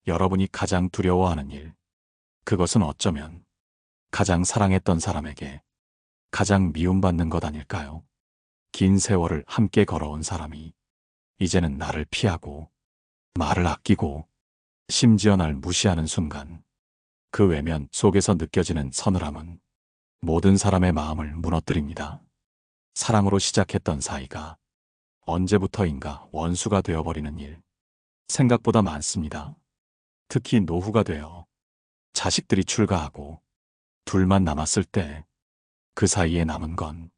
여러분이 가장 두려워하는 일, 그것은 어쩌면 가장 사랑했던 사람에게 가장 미움받는 것 아닐까요? 긴 세월을 함께 걸어온 사람이 이제는 나를 피하고 말을 아끼고 심지어 날 무시하는 순간, 그 외면 속에서 느껴지는 서늘함은 모든 사람의 마음을 무너뜨립니다. 사랑으로 시작했던 사이가 언제부터인가 원수가 되어버리는 일, 생각보다 많습니다. 특히 노후가 되어 자식들이 출가하고 둘만 남았을 때 그 사이에 남은 건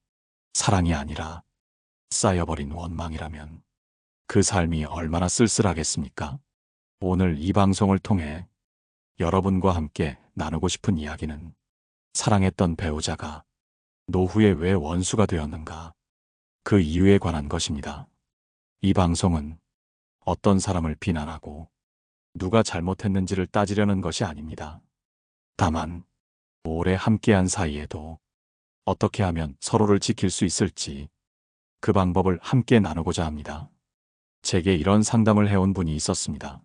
사랑이 아니라 쌓여버린 원망이라면 그 삶이 얼마나 쓸쓸하겠습니까? 오늘 이 방송을 통해 여러분과 함께 나누고 싶은 이야기는 사랑했던 배우자가 노후에 왜 원수가 되었는가, 그 이유에 관한 것입니다. 이 방송은 어떤 사람을 비난하고 누가 잘못했는지를 따지려는 것이 아닙니다. 다만 오래 함께한 사이에도 어떻게 하면 서로를 지킬 수 있을지 그 방법을 함께 나누고자 합니다. 제게 이런 상담을 해온 분이 있었습니다.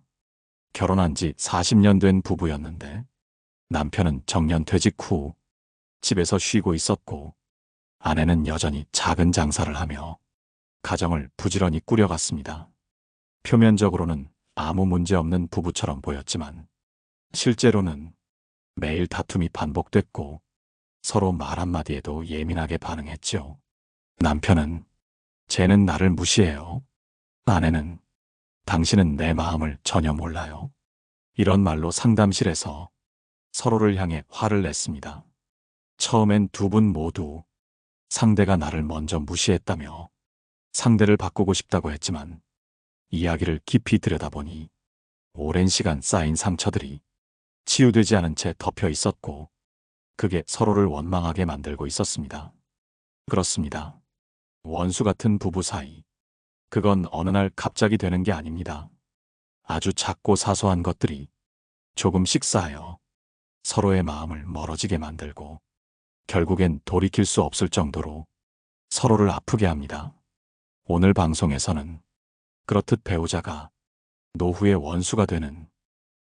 결혼한 지 40년 된 부부였는데 남편은 정년퇴직 후 집에서 쉬고 있었고 아내는 여전히 작은 장사를 하며 가정을 부지런히 꾸려갔습니다. 표면적으로는 아무 문제 없는 부부처럼 보였지만 실제로는 매일 다툼이 반복됐고 서로 말 한마디에도 예민하게 반응했죠. 남편은 쟤는 나를 무시해요. 아내는 당신은 내 마음을 전혀 몰라요. 이런 말로 상담실에서 서로를 향해 화를 냈습니다. 처음엔 두 분 모두 상대가 나를 먼저 무시했다며 상대를 바꾸고 싶다고 했지만 이야기를 깊이 들여다보니 오랜 시간 쌓인 상처들이 치유되지 않은 채 덮여 있었고 그게 서로를 원망하게 만들고 있었습니다. 그렇습니다. 원수 같은 부부 사이, 그건 어느 날 갑자기 되는 게 아닙니다. 아주 작고 사소한 것들이 조금씩 쌓여 서로의 마음을 멀어지게 만들고 결국엔 돌이킬 수 없을 정도로 서로를 아프게 합니다. 오늘 방송에서는 그렇듯 배우자가 노후의 원수가 되는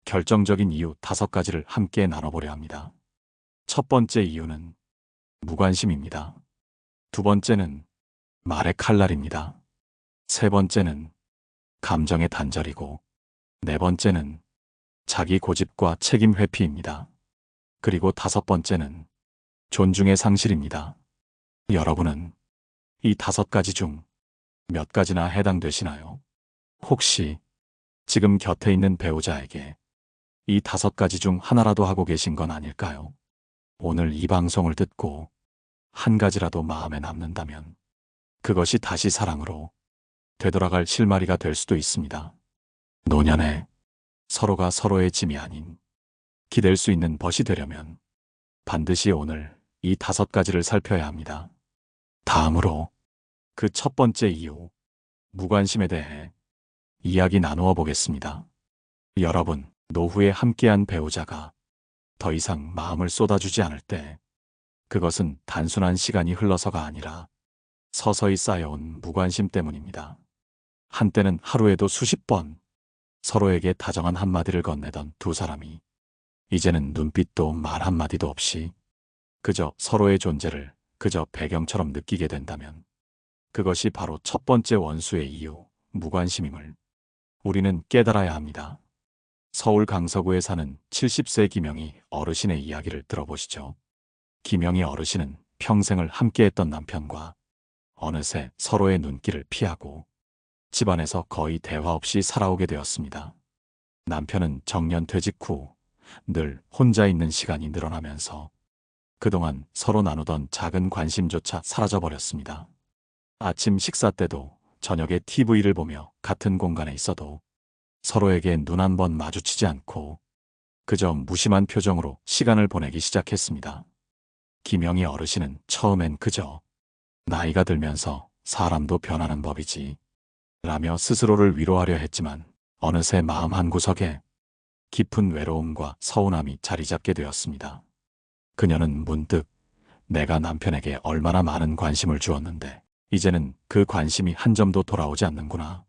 결정적인 이유 5가지를 함께 나눠보려 합니다. 첫 번째 이유는 무관심입니다. 두 번째는 말의 칼날입니다. 세 번째는 감정의 단절이고 네 번째는 자기 고집과 책임 회피입니다. 그리고 5번째는 존중의 상실입니다. 여러분은 이 5가지 중 몇 가지나 해당되시나요? 혹시 지금 곁에 있는 배우자에게 이 5가지 중 하나라도 하고 계신 건 아닐까요? 오늘 이 방송을 듣고 한 가지라도 마음에 남는다면 그것이 다시 사랑으로 되돌아갈 실마리가 될 수도 있습니다. 노년에 서로가 서로의 짐이 아닌 기댈 수 있는 벗이 되려면 반드시 오늘 이 5가지를 살펴야 합니다. 다음으로 그 첫 번째 이유, 무관심에 대해 이야기 나누어 보겠습니다. 여러분, 노후에 함께한 배우자가 더 이상 마음을 쏟아주지 않을 때 그것은 단순한 시간이 흘러서가 아니라 서서히 쌓여온 무관심 때문입니다. 한때는 하루에도 수십 번 서로에게 다정한 한마디를 건네던 두 사람이 이제는 눈빛도 말 한마디도 없이 그저 서로의 존재를 그저 배경처럼 느끼게 된다면 그것이 바로 첫 번째 원수의 이유, 무관심임을 우리는 깨달아야 합니다. 서울 강서구에 사는 70세 김영희 어르신의 이야기를 들어보시죠. 김영희 어르신은 평생을 함께했던 남편과 어느새 서로의 눈길을 피하고 집안에서 거의 대화 없이 살아오게 되었습니다. 남편은 정년퇴직 후 늘 혼자 있는 시간이 늘어나면서 그동안 서로 나누던 작은 관심조차 사라져버렸습니다. 아침 식사 때도 저녁에 TV를 보며 같은 공간에 있어도 서로에게 눈 한 번 마주치지 않고 그저 무심한 표정으로 시간을 보내기 시작했습니다. 김영희 어르신은 처음엔 그저 나이가 들면서 사람도 변하는 법이지 라며 스스로를 위로하려 했지만 어느새 마음 한구석에 깊은 외로움과 서운함이 자리 잡게 되었습니다. 그녀는 문득 내가 남편에게 얼마나 많은 관심을 주었는데 이제는 그 관심이 한 점도 돌아오지 않는구나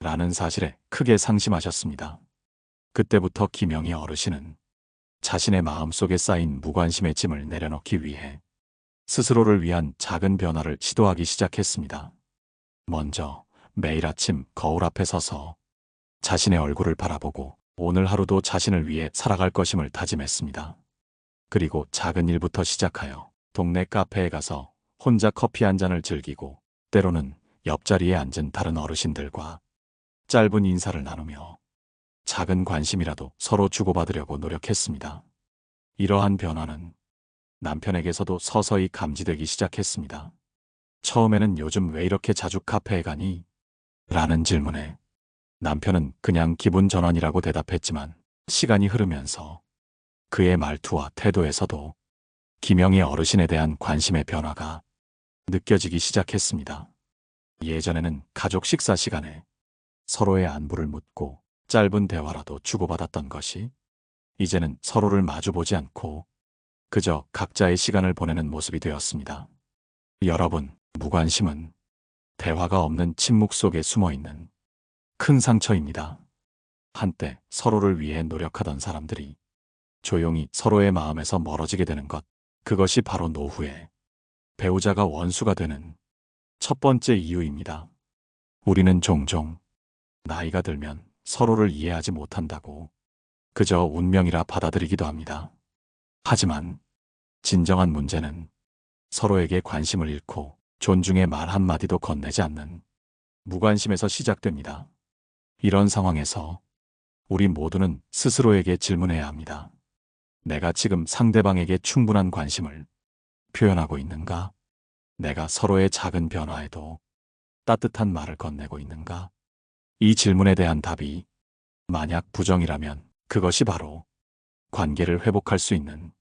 라는 사실에 크게 상심하셨습니다. 그때부터 김영희 어르신은 자신의 마음속에 쌓인 무관심의 짐을 내려놓기 위해 스스로를 위한 작은 변화를 시도하기 시작했습니다. 먼저 매일 아침 거울 앞에 서서 자신의 얼굴을 바라보고 오늘 하루도 자신을 위해 살아갈 것임을 다짐했습니다. 그리고 작은 일부터 시작하여 동네 카페에 가서 혼자 커피 한 잔을 즐기고 때로는 옆자리에 앉은 다른 어르신들과 짧은 인사를 나누며 작은 관심이라도 서로 주고받으려고 노력했습니다. 이러한 변화는 남편에게서도 서서히 감지되기 시작했습니다. 처음에는 요즘 왜 이렇게 자주 카페에 가니? 라는 질문에 남편은 그냥 기분 전환이라고 대답했지만 시간이 흐르면서 그의 말투와 태도에서도 김영희 어르신에 대한 관심의 변화가 느껴지기 시작했습니다. 예전에는 가족 식사 시간에 서로의 안부를 묻고 짧은 대화라도 주고받았던 것이 이제는 서로를 마주보지 않고 그저 각자의 시간을 보내는 모습이 되었습니다. 여러분, 무관심은 대화가 없는 침묵 속에 숨어있는 큰 상처입니다. 한때 서로를 위해 노력하던 사람들이 조용히 서로의 마음에서 멀어지게 되는 것, 그것이 바로 노후에 배우자가 원수가 되는 첫 번째 이유입니다. 우리는 종종 나이가 들면 서로를 이해하지 못한다고 그저 운명이라 받아들이기도 합니다. 하지만 진정한 문제는 서로에게 관심을 잃고 존중의 말 한마디도 건네지 않는 무관심에서 시작됩니다. 이런 상황에서 우리 모두는 스스로에게 질문해야 합니다. 내가 지금 상대방에게 충분한 관심을 표현하고 있는가? 내가 서로의 작은 변화에도 따뜻한 말을 건네고 있는가? 이 질문에 대한 답이 만약 부정이라면 그것이 바로 관계를 회복할 수 있는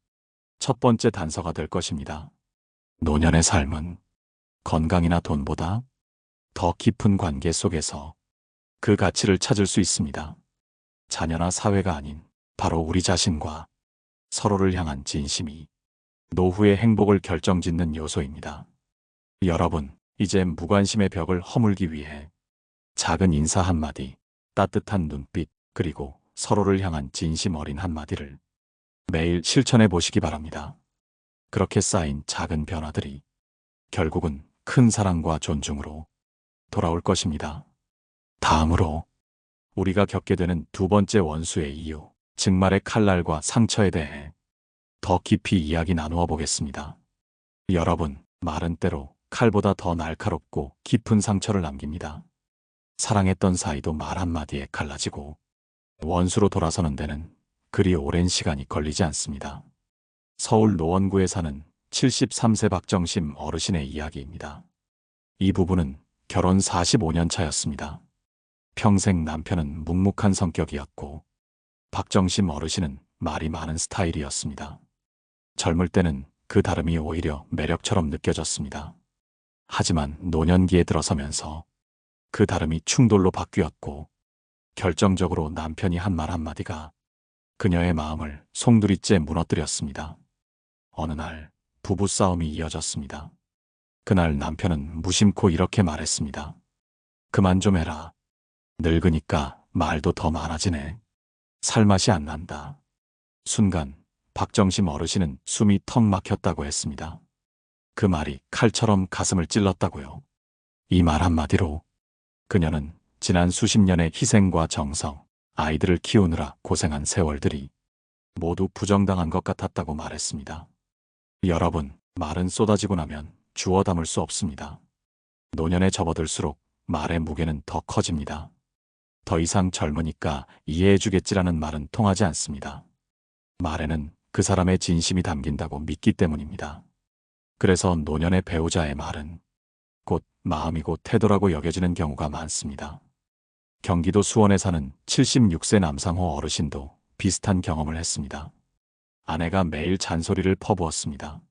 첫 번째 단서가 될 것입니다. 노년의 삶은 건강이나 돈보다 더 깊은 관계 속에서 그 가치를 찾을 수 있습니다. 자녀나 사회가 아닌 바로 우리 자신과 서로를 향한 진심이 노후의 행복을 결정짓는 요소입니다. 여러분, 이제 무관심의 벽을 허물기 위해 작은 인사 한마디, 따뜻한 눈빛, 그리고 서로를 향한 진심 어린 한마디를 매일 실천해 보시기 바랍니다. 그렇게 쌓인 작은 변화들이 결국은 큰 사랑과 존중으로 돌아올 것입니다. 다음으로 우리가 겪게 되는 두 번째 원수의 이유, 즉 말의 칼날과 상처에 대해 더 깊이 이야기 나누어 보겠습니다. 여러분, 말은 때로 칼보다 더 날카롭고 깊은 상처를 남깁니다. 사랑했던 사이도 말 한마디에 갈라지고 원수로 돌아서는 데는 그리 오랜 시간이 걸리지 않습니다. 서울 노원구에 사는 73세 박정심 어르신의 이야기입니다. 이 부부는 결혼 45년 차였습니다. 평생 남편은 묵묵한 성격이었고 박정심 어르신은 말이 많은 스타일이었습니다. 젊을 때는 그 다름이 오히려 매력처럼 느껴졌습니다. 하지만 노년기에 들어서면서 그 다름이 충돌로 바뀌었고 결정적으로 남편이 한 말 한마디가 그녀의 마음을 송두리째 무너뜨렸습니다. 어느 날 부부싸움이 이어졌습니다. 그날 남편은 무심코 이렇게 말했습니다. 그만 좀 해라. 늙으니까 말도 더 많아지네. 살맛이 안 난다. 순간 박정심 어르신은 숨이 턱 막혔다고 했습니다. 그 말이 칼처럼 가슴을 찔렀다고요. 이 말 한마디로 그녀는 지난 수십 년의 희생과 정성, 아이들을 키우느라 고생한 세월들이 모두 부정당한 것 같았다고 말했습니다. 여러분, 말은 쏟아지고 나면 주워 담을 수 없습니다. 노년에 접어들수록 말의 무게는 더 커집니다. 더 이상 젊으니까 이해해주겠지라는 말은 통하지 않습니다. 말에는 그 사람의 진심이 담긴다고 믿기 때문입니다. 그래서 노년의 배우자의 말은 곧 마음이고 태도라고 여겨지는 경우가 많습니다. 경기도 수원에 사는 76세 남상호 어르신도 비슷한 경험을 했습니다. 아내가 매일 잔소리를 퍼부었습니다.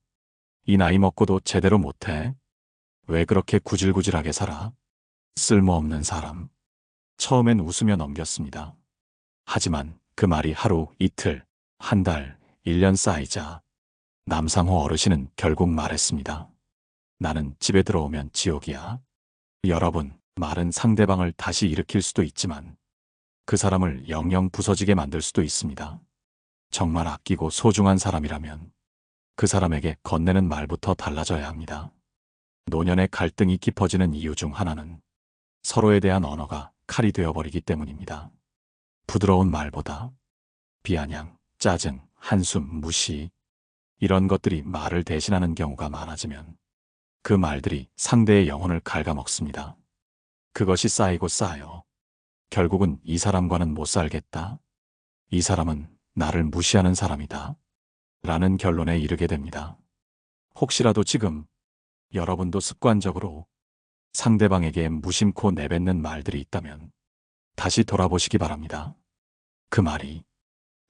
이 나이 먹고도 제대로 못해? 왜 그렇게 구질구질하게 살아? 쓸모없는 사람. 처음엔 웃으며 넘겼습니다. 하지만 그 말이 하루, 이틀, 한 달, 1년 쌓이자 남상호 어르신은 결국 말했습니다. 나는 집에 들어오면 지옥이야. 여러분, 말은 상대방을 다시 일으킬 수도 있지만 그 사람을 영영 부서지게 만들 수도 있습니다. 정말 아끼고 소중한 사람이라면 그 사람에게 건네는 말부터 달라져야 합니다. 노년의 갈등이 깊어지는 이유 중 하나는 서로에 대한 언어가 칼이 되어버리기 때문입니다. 부드러운 말보다 비아냥, 짜증, 한숨, 무시 이런 것들이 말을 대신하는 경우가 많아지면 그 말들이 상대의 영혼을 갉아먹습니다. 그것이 쌓이고 쌓여 결국은 이 사람과는 못 살겠다. 이 사람은 나를 무시하는 사람이다. 라는 결론에 이르게 됩니다. 혹시라도 지금 여러분도 습관적으로 상대방에게 무심코 내뱉는 말들이 있다면 다시 돌아보시기 바랍니다. 그 말이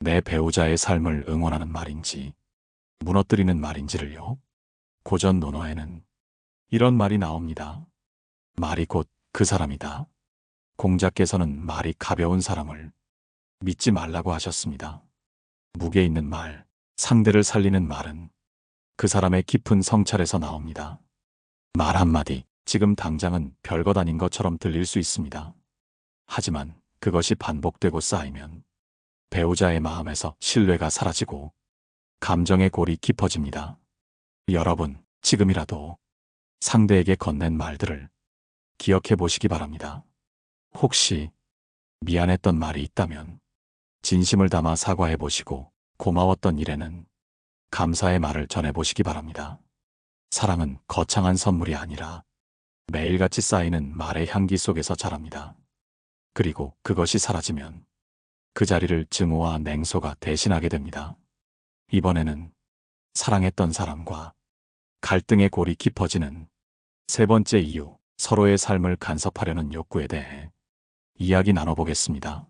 내 배우자의 삶을 응원하는 말인지 무너뜨리는 말인지를요. 고전 논어에는 이런 말이 나옵니다. 말이 곧 그 사람이다. 공자께서는 말이 가벼운 사람을 믿지 말라고 하셨습니다. 무게 있는 말, 상대를 살리는 말은 그 사람의 깊은 성찰에서 나옵니다. 말 한마디, 지금 당장은 별것 아닌 것처럼 들릴 수 있습니다. 하지만 그것이 반복되고 쌓이면 배우자의 마음에서 신뢰가 사라지고 감정의 골이 깊어집니다. 여러분, 지금이라도 상대에게 건넨 말들을 기억해 보시기 바랍니다. 혹시 미안했던 말이 있다면 진심을 담아 사과해 보시고 고마웠던 일에는 감사의 말을 전해 보시기 바랍니다. 사랑은 거창한 선물이 아니라 매일같이 쌓이는 말의 향기 속에서 자랍니다. 그리고 그것이 사라지면 그 자리를 증오와 냉소가 대신하게 됩니다. 이번에는 사랑했던 사람과 갈등의 골이 깊어지는 세 번째 이유, 서로의 삶을 간섭하려는 욕구에 대해 이야기 나눠보겠습니다.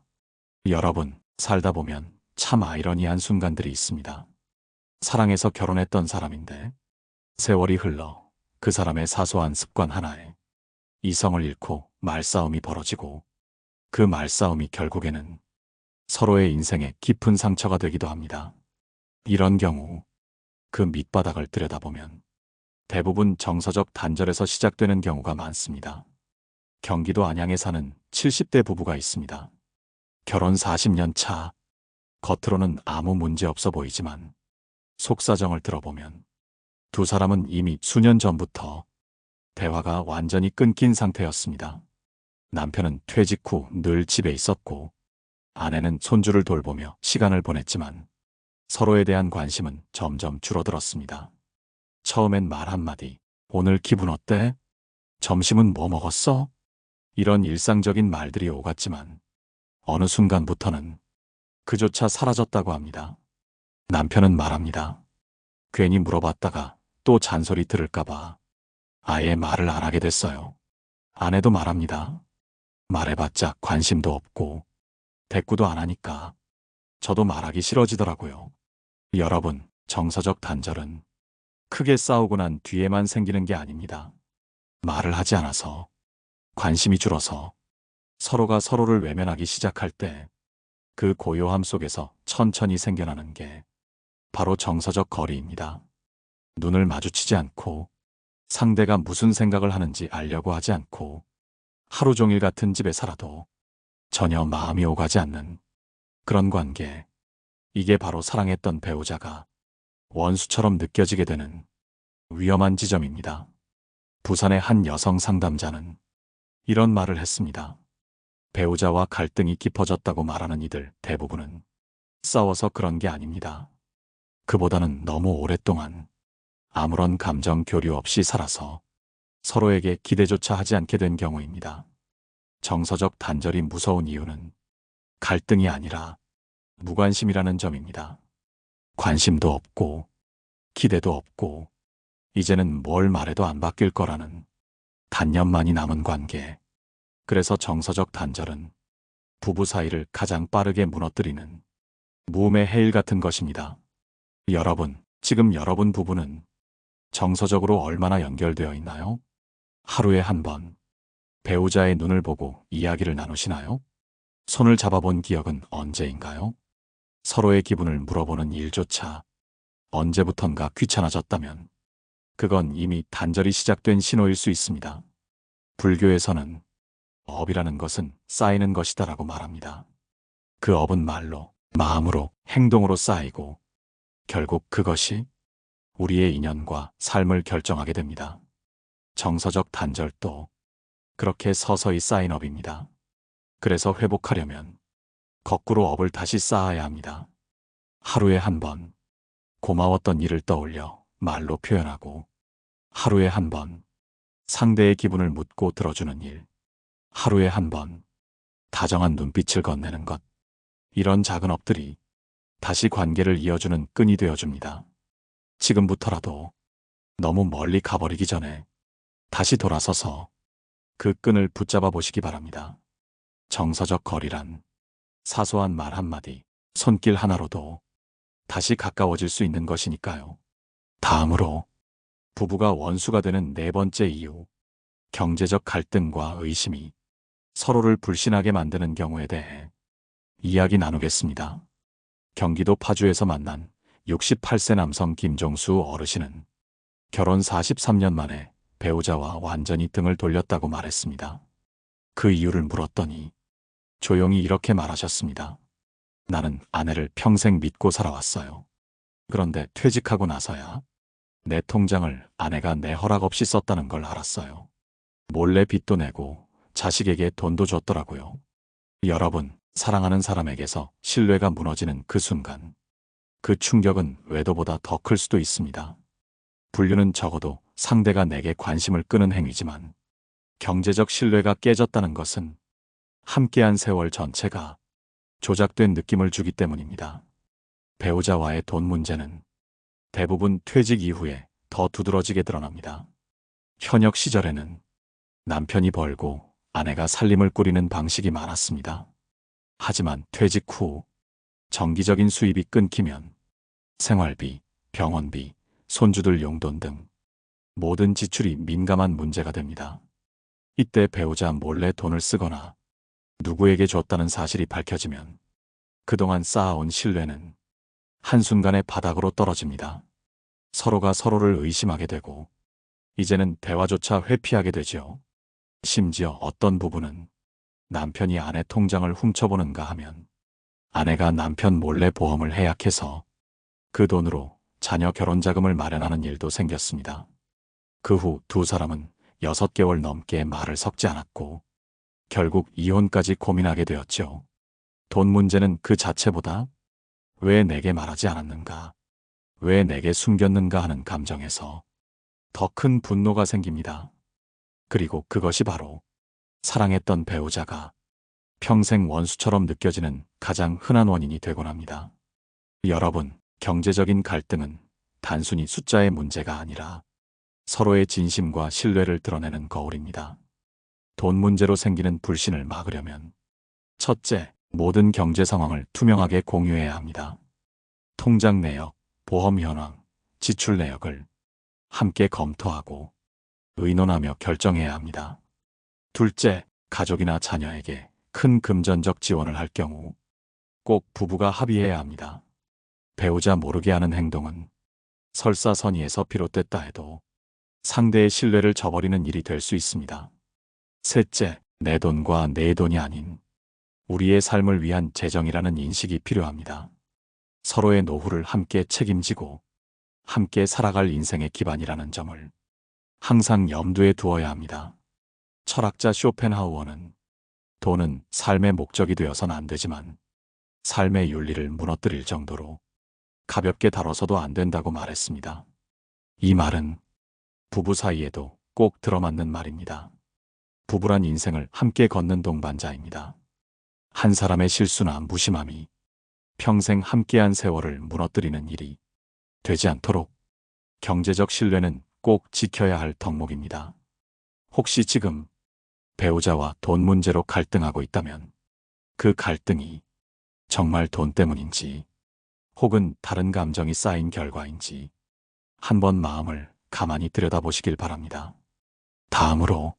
여러분, 살다 보면 참 아이러니한 순간들이 있습니다. 사랑해서 결혼했던 사람인데 세월이 흘러 그 사람의 사소한 습관 하나에 이성을 잃고 말싸움이 벌어지고 그 말싸움이 결국에는 서로의 인생에 깊은 상처가 되기도 합니다. 이런 경우 그 밑바닥을 들여다보면 대부분 정서적 단절에서 시작되는 경우가 많습니다. 경기도 안양에 사는 70대 부부가 있습니다. 결혼 40년 차, 겉으로는 아무 문제 없어 보이지만 속사정을 들어보면 두 사람은 이미 수년 전부터 대화가 완전히 끊긴 상태였습니다. 남편은 퇴직 후 늘 집에 있었고 아내는 손주를 돌보며 시간을 보냈지만 서로에 대한 관심은 점점 줄어들었습니다. 처음엔 말 한마디, 오늘 기분 어때? 점심은 뭐 먹었어? 이런 일상적인 말들이 오갔지만 어느 순간부터는 그조차 사라졌다고 합니다. 남편은 말합니다. 괜히 물어봤다가 또 잔소리 들을까봐 아예 말을 안 하게 됐어요. 아내도 말합니다. 말해봤자 관심도 없고 대꾸도 안 하니까 저도 말하기 싫어지더라고요. 여러분, 정서적 단절은 크게 싸우고 난 뒤에만 생기는 게 아닙니다. 말을 하지 않아서, 관심이 줄어서, 서로가 서로를 외면하기 시작할 때 그 고요함 속에서 천천히 생겨나는 게 바로 정서적 거리입니다. 눈을 마주치지 않고 상대가 무슨 생각을 하는지 알려고 하지 않고 하루 종일 같은 집에 살아도 전혀 마음이 오가지 않는 그런 관계. 이게 바로 사랑했던 배우자가 원수처럼 느껴지게 되는 위험한 지점입니다. 부산의 한 여성 상담자는 이런 말을 했습니다. 배우자와 갈등이 깊어졌다고 말하는 이들 대부분은 싸워서 그런 게 아닙니다. 그보다는 너무 오랫동안 아무런 감정 교류 없이 살아서 서로에게 기대조차 하지 않게 된 경우입니다. 정서적 단절이 무서운 이유는 갈등이 아니라 무관심이라는 점입니다. 관심도 없고 기대도 없고 이제는 뭘 말해도 안 바뀔 거라는 단념만이 남은 관계. 그래서 정서적 단절은 부부 사이를 가장 빠르게 무너뜨리는 무음의 해일 같은 것입니다. 여러분, 지금 여러분 부부는 정서적으로 얼마나 연결되어 있나요? 하루에 한 번 배우자의 눈을 보고 이야기를 나누시나요? 손을 잡아본 기억은 언제인가요? 서로의 기분을 물어보는 일조차 언제부턴가 귀찮아졌다면 그건 이미 단절이 시작된 신호일 수 있습니다. 불교에서는 업이라는 것은 쌓이는 것이다라고 말합니다. 그 업은 말로, 마음으로, 행동으로 쌓이고 결국 그것이 우리의 인연과 삶을 결정하게 됩니다. 정서적 단절도 그렇게 서서히 쌓인 업입니다. 그래서 회복하려면 거꾸로 업을 다시 쌓아야 합니다. 하루에 한 번 고마웠던 일을 떠올려 말로 표현하고, 하루에 한 번 상대의 기분을 묻고 들어주는 일, 하루에 한 번 다정한 눈빛을 건네는 것, 이런 작은 업들이 다시 관계를 이어주는 끈이 되어줍니다. 지금부터라도 너무 멀리 가버리기 전에 다시 돌아서서 그 끈을 붙잡아 보시기 바랍니다. 정서적 거리란 사소한 말 한마디, 손길 하나로도 다시 가까워질 수 있는 것이니까요. 다음으로 부부가 원수가 되는 네 번째 이유, 경제적 갈등과 의심이 서로를 불신하게 만드는 경우에 대해 이야기 나누겠습니다. 경기도 파주에서 만난 68세 남성 김종수 어르신은 결혼 43년 만에 배우자와 완전히 등을 돌렸다고 말했습니다. 그 이유를 물었더니 조용히 이렇게 말하셨습니다. 나는 아내를 평생 믿고 살아왔어요. 그런데 퇴직하고 나서야 내 통장을 아내가 내 허락 없이 썼다는 걸 알았어요. 몰래 빚도 내고 자식에게 돈도 줬더라고요. 여러분, 사랑하는 사람에게서 신뢰가 무너지는 그 순간, 그 충격은 외도보다 더 클 수도 있습니다. 불륜은 적어도 상대가 내게 관심을 끄는 행위지만, 경제적 신뢰가 깨졌다는 것은 함께한 세월 전체가 조작된 느낌을 주기 때문입니다. 배우자와의 돈 문제는 대부분 퇴직 이후에 더 두드러지게 드러납니다. 현역 시절에는 남편이 벌고 아내가 살림을 꾸리는 방식이 많았습니다. 하지만 퇴직 후 정기적인 수입이 끊기면 생활비, 병원비, 손주들 용돈 등 모든 지출이 민감한 문제가 됩니다. 이때 배우자 몰래 돈을 쓰거나 누구에게 줬다는 사실이 밝혀지면 그동안 쌓아온 신뢰는 한순간에 바닥으로 떨어집니다. 서로가 서로를 의심하게 되고 이제는 대화조차 회피하게 되죠. 심지어 어떤 부부는 남편이 아내 통장을 훔쳐보는가 하면 아내가 남편 몰래 보험을 해약해서 그 돈으로 자녀 결혼 자금을 마련하는 일도 생겼습니다. 그 후 두 사람은 6개월 넘게 말을 섞지 않았고 결국 이혼까지 고민하게 되었죠. 돈 문제는 그 자체보다 왜 내게 말하지 않았는가, 왜 내게 숨겼는가 하는 감정에서 더 큰 분노가 생깁니다. 그리고 그것이 바로 사랑했던 배우자가 평생 원수처럼 느껴지는 가장 흔한 원인이 되곤 합니다. 여러분, 경제적인 갈등은 단순히 숫자의 문제가 아니라 서로의 진심과 신뢰를 드러내는 거울입니다. 돈 문제로 생기는 불신을 막으려면 첫째, 모든 경제 상황을 투명하게 공유해야 합니다. 통장 내역, 보험 현황, 지출 내역을 함께 검토하고 의논하며 결정해야 합니다. 둘째, 가족이나 자녀에게 큰 금전적 지원을 할 경우 꼭 부부가 합의해야 합니다. 배우자 모르게 하는 행동은 설사 선의에서 비롯됐다 해도 상대의 신뢰를 저버리는 일이 될 수 있습니다. 셋째, 내 돈과 내 돈이 아닌 우리의 삶을 위한 재정이라는 인식이 필요합니다. 서로의 노후를 함께 책임지고 함께 살아갈 인생의 기반이라는 점을 항상 염두에 두어야 합니다. 철학자 쇼펜하우어는 돈은 삶의 목적이 되어서는 안 되지만 삶의 윤리를 무너뜨릴 정도로 가볍게 다뤄서도 안 된다고 말했습니다. 이 말은 부부 사이에도 꼭 들어맞는 말입니다. 부부란 인생을 함께 걷는 동반자입니다. 한 사람의 실수나 무심함이 평생 함께한 세월을 무너뜨리는 일이 되지 않도록 경제적 신뢰는 꼭 지켜야 할 덕목입니다. 혹시 지금 배우자와 돈 문제로 갈등하고 있다면 그 갈등이 정말 돈 때문인지 혹은 다른 감정이 쌓인 결과인지 한번 마음을 가만히 들여다보시길 바랍니다. 다음으로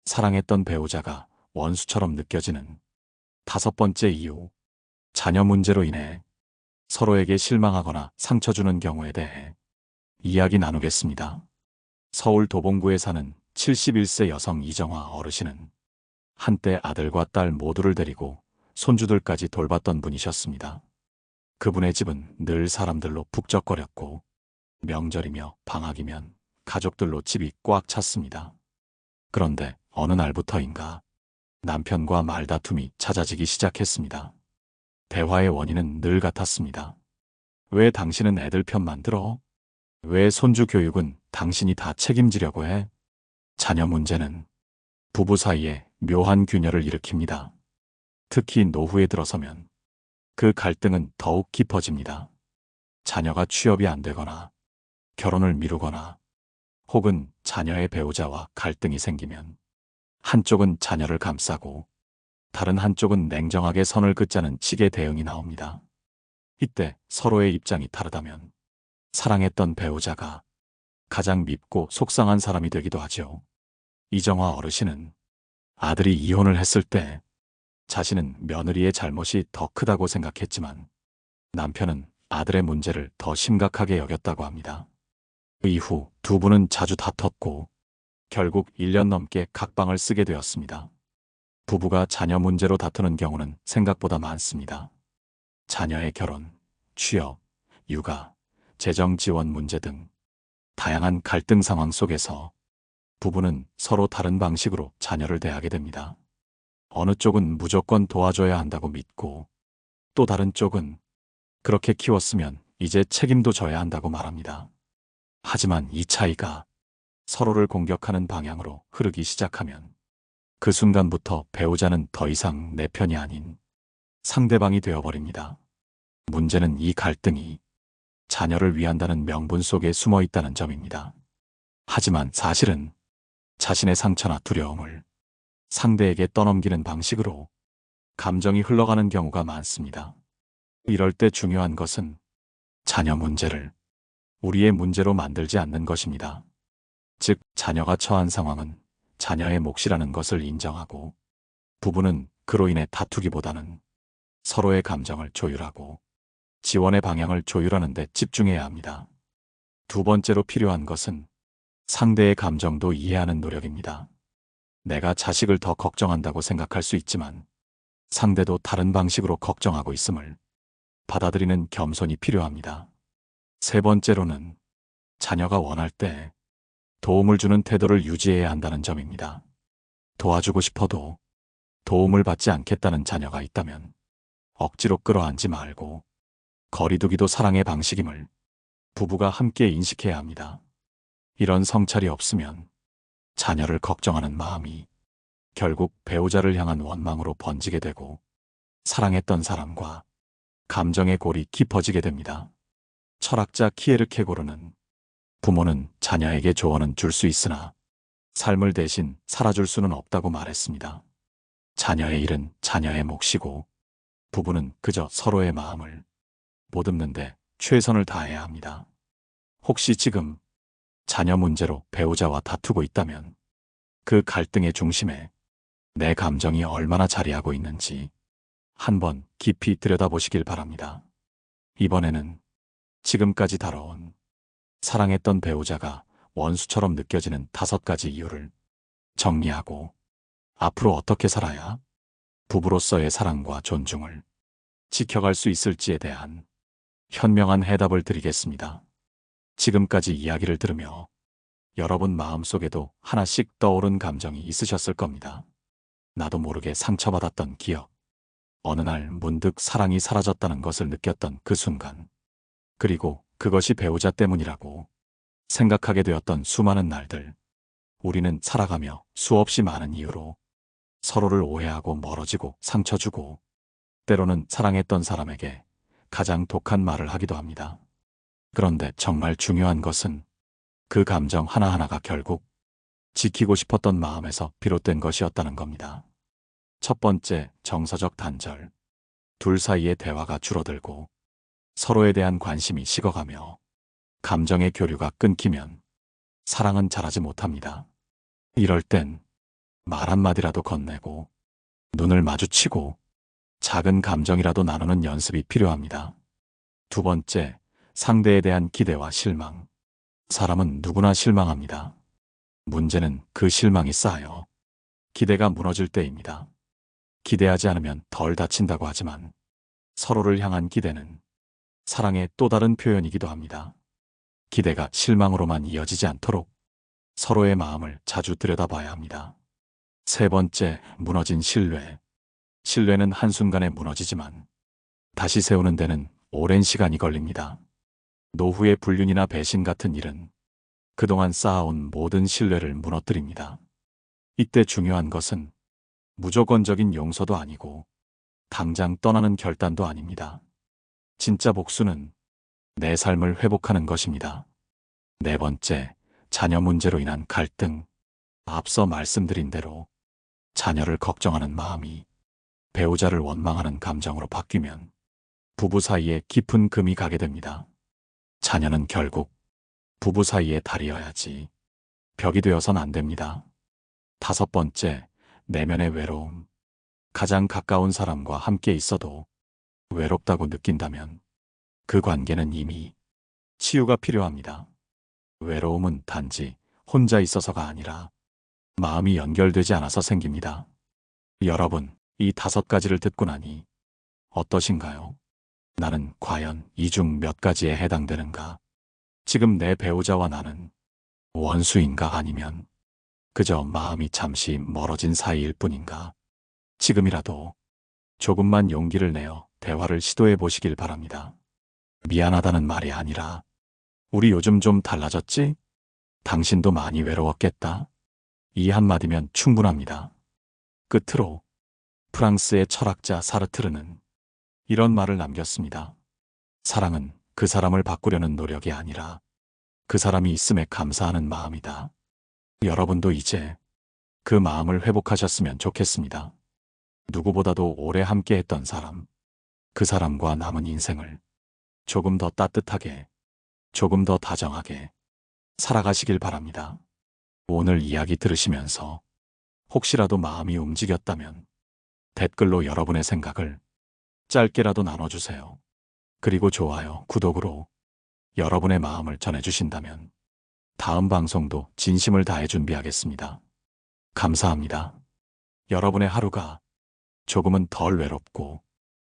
사랑했던 배우자가 원수처럼 느껴지는 5번째 이유, 자녀 문제로 인해 서로에게 실망하거나 상처 주는 경우에 대해 이야기 나누겠습니다. 서울 도봉구에 사는 71세 여성 이정화 어르신은 한때 아들과 딸 모두를 데리고 손주들까지 돌봤던 분이셨습니다. 그분의 집은 늘 사람들로 북적거렸고 명절이며 방학이면 가족들로 집이 꽉 찼습니다. 그런데 어느 날부터인가 남편과 말다툼이 잦아지기 시작했습니다. 대화의 원인은 늘 같았습니다. 왜 당신은 애들 편만 들어? 왜 손주 교육은 당신이 다 책임지려고 해? 자녀 문제는 부부 사이에 묘한 균열을 일으킵니다. 특히 노후에 들어서면 그 갈등은 더욱 깊어집니다. 자녀가 취업이 안 되거나 결혼을 미루거나 혹은 자녀의 배우자와 갈등이 생기면 한쪽은 자녀를 감싸고 다른 한쪽은 냉정하게 선을 긋자는 식의 대응이 나옵니다. 이때 서로의 입장이 다르다면 사랑했던 배우자가 가장 밉고 속상한 사람이 되기도 하죠. 이정화 어르신은 아들이 이혼을 했을 때 자신은 며느리의 잘못이 더 크다고 생각했지만 남편은 아들의 문제를 더 심각하게 여겼다고 합니다. 이후 두 분은 자주 다퉜고 결국 1년 넘게 각방을 쓰게 되었습니다. 부부가 자녀 문제로 다투는 경우는 생각보다 많습니다. 자녀의 결혼, 취업, 육아, 재정 지원 문제 등 다양한 갈등 상황 속에서 부부는 서로 다른 방식으로 자녀를 대하게 됩니다. 어느 쪽은 무조건 도와줘야 한다고 믿고 또 다른 쪽은 그렇게 키웠으면 이제 책임도 져야 한다고 말합니다. 하지만 이 차이가 서로를 공격하는 방향으로 흐르기 시작하면 그 순간부터 배우자는 더 이상 내 편이 아닌 상대방이 되어버립니다. 문제는 이 갈등이 자녀를 위한다는 명분 속에 숨어 있다는 점입니다. 하지만 사실은 자신의 상처나 두려움을 상대에게 떠넘기는 방식으로 감정이 흘러가는 경우가 많습니다. 이럴 때 중요한 것은 자녀 문제를 우리의 문제로 만들지 않는 것입니다. 즉, 자녀가 처한 상황은 자녀의 몫이라는 것을 인정하고 부부는 그로 인해 다투기보다는 서로의 감정을 조율하고 지원의 방향을 조율하는 데 집중해야 합니다. 두 번째로 필요한 것은 상대의 감정도 이해하는 노력입니다. 내가 자식을 더 걱정한다고 생각할 수 있지만 상대도 다른 방식으로 걱정하고 있음을 받아들이는 겸손이 필요합니다. 세 번째로는 자녀가 원할 때 도움을 주는 태도를 유지해야 한다는 점입니다. 도와주고 싶어도 도움을 받지 않겠다는 자녀가 있다면 억지로 끌어안지 말고 거리두기도 사랑의 방식임을 부부가 함께 인식해야 합니다. 이런 성찰이 없으면 자녀를 걱정하는 마음이 결국 배우자를 향한 원망으로 번지게 되고 사랑했던 사람과 감정의 골이 깊어지게 됩니다. 철학자 키에르케고르는 부모는 자녀에게 조언은 줄 수 있으나 삶을 대신 살아줄 수는 없다고 말했습니다. 자녀의 일은 자녀의 몫이고 부부는 그저 서로의 마음을 보듬는데 최선을 다해야 합니다. 혹시 지금 자녀 문제로 배우자와 다투고 있다면 그 갈등의 중심에 내 감정이 얼마나 자리하고 있는지 한번 깊이 들여다보시길 바랍니다. 이번에는 지금까지 다뤄온 사랑했던 배우자가 원수처럼 느껴지는 5가지 이유를 정리하고 앞으로 어떻게 살아야 부부로서의 사랑과 존중을 지켜갈 수 있을지에 대한 현명한 해답을 드리겠습니다. 지금까지 이야기를 들으며 여러분 마음속에도 하나씩 떠오른 감정이 있으셨을 겁니다. 나도 모르게 상처받았던 기억, 어느 날 문득 사랑이 사라졌다는 것을 느꼈던 그 순간, 그리고 그것이 배우자 때문이라고 생각하게 되었던 수많은 날들. 우리는 살아가며 수없이 많은 이유로 서로를 오해하고 멀어지고 상처 주고 때로는 사랑했던 사람에게 가장 독한 말을 하기도 합니다. 그런데 정말 중요한 것은 그 감정 하나하나가 결국 지키고 싶었던 마음에서 비롯된 것이었다는 겁니다. 첫 번째, 정서적 단절. 둘 사이의 대화가 줄어들고 서로에 대한 관심이 식어가며 감정의 교류가 끊기면 사랑은 자라지 못합니다. 이럴 땐 말 한마디라도 건네고 눈을 마주치고 작은 감정이라도 나누는 연습이 필요합니다. 두 번째, 상대에 대한 기대와 실망. 사람은 누구나 실망합니다. 문제는 그 실망이 쌓여 기대가 무너질 때입니다. 기대하지 않으면 덜 다친다고 하지만 서로를 향한 기대는 사랑의 또 다른 표현이기도 합니다. 기대가 실망으로만 이어지지 않도록 서로의 마음을 자주 들여다봐야 합니다. 세 번째, 무너진 신뢰. 신뢰는 한순간에 무너지지만 다시 세우는 데는 오랜 시간이 걸립니다. 노후의 불륜이나 배신 같은 일은 그동안 쌓아온 모든 신뢰를 무너뜨립니다. 이때 중요한 것은 무조건적인 용서도 아니고 당장 떠나는 결단도 아닙니다. 진짜 복수는 내 삶을 회복하는 것입니다. 네 번째, 자녀 문제로 인한 갈등. 앞서 말씀드린 대로 자녀를 걱정하는 마음이 배우자를 원망하는 감정으로 바뀌면 부부 사이에 깊은 금이 가게 됩니다. 자녀는 결국 부부 사이의 달이어야지 벽이 되어선 안 됩니다. 다섯 번째, 내면의 외로움. 가장 가까운 사람과 함께 있어도 외롭다고 느낀다면 그 관계는 이미 치유가 필요합니다. 외로움은 단지 혼자 있어서가 아니라 마음이 연결되지 않아서 생깁니다. 여러분, 이 5가지를 듣고 나니 어떠신가요? 나는 과연 이 중 몇 가지에 해당되는가? 지금 내 배우자와 나는 원수인가 아니면 그저 마음이 잠시 멀어진 사이일 뿐인가? 지금이라도 조금만 용기를 내어 대화를 시도해 보시길 바랍니다. 미안하다는 말이 아니라 우리 요즘 좀 달라졌지? 당신도 많이 외로웠겠다. 이 한마디면 충분합니다. 끝으로 프랑스의 철학자 사르트르는 이런 말을 남겼습니다. 사랑은 그 사람을 바꾸려는 노력이 아니라 그 사람이 있음에 감사하는 마음이다. 여러분도 이제 그 마음을 회복하셨으면 좋겠습니다. 누구보다도 오래 함께했던 사람, 그 사람과 남은 인생을 조금 더 따뜻하게, 조금 더 다정하게 살아가시길 바랍니다. 오늘 이야기 들으시면서 혹시라도 마음이 움직였다면 댓글로 여러분의 생각을 짧게라도 나눠주세요. 그리고 좋아요, 구독으로 여러분의 마음을 전해주신다면 다음 방송도 진심을 다해 준비하겠습니다. 감사합니다. 여러분의 하루가 조금은 덜 외롭고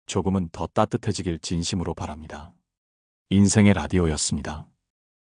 조금은 더 따뜻해지길 진심으로 바랍니다. 인생의 라디오였습니다.